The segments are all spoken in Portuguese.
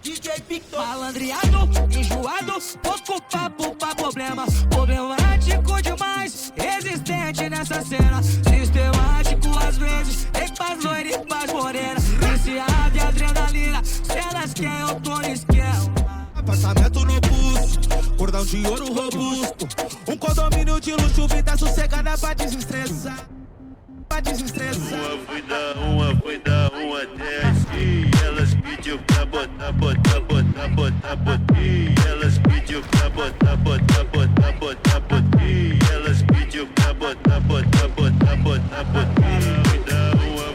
DJ Victor, malandreado, enjoado, pouco papo pra problema. Problemático demais, resistente nessa cena. Sistemático às vezes, tem paz loira e paz morena. Viciado e adrenalina, cenas que eu tô no esquema. Passamento no busto, cordão de ouro robusto. Um condomínio de luxo, vida sossegada pra desestressar. Pra desestressar. Uma foi dar uma até e elas pediu pra botar. E elas pediu pra botar. E elas pediu pra botar. Fui dar uma.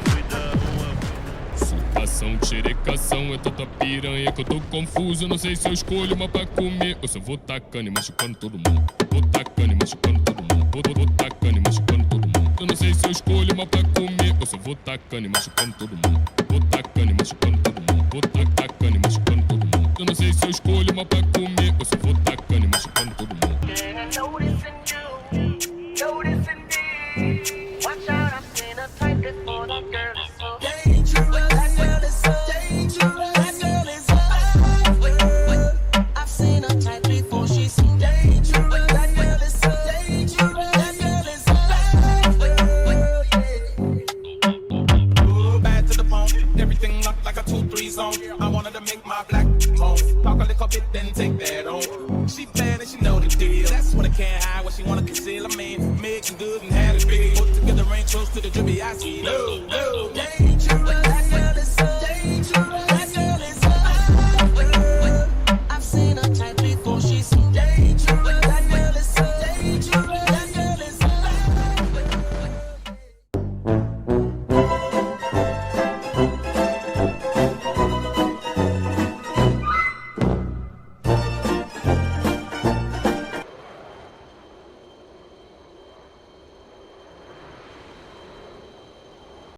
Sucação, xerecação, é tanta piranha que eu tô confuso. Não sei se eu escolho uma pra comer ou se eu vou tacando e machucando todo mundo. Vou tacando e machucando todo mundo. Vou tacando e machucando todo mundo. Eu não sei se eu escolho uma pra comer ou se eu vou tacando e machucando todo mundo. Vou tacando e machucando todo mundo. Vou tacando e machucando todo mundo. Eu não sei se eu escolho uma pra comer ou se eu vou tacando e machucando todo mundo. Watch out, I'm in a tight this for the girl. I wanted to make my black home. Talk a little bit, then take that on. She bad and she know the deal. That's what I can't hide, what she wanna conceal. I mean, making good and had it big. Put together, rain close to the drippy, I see. No.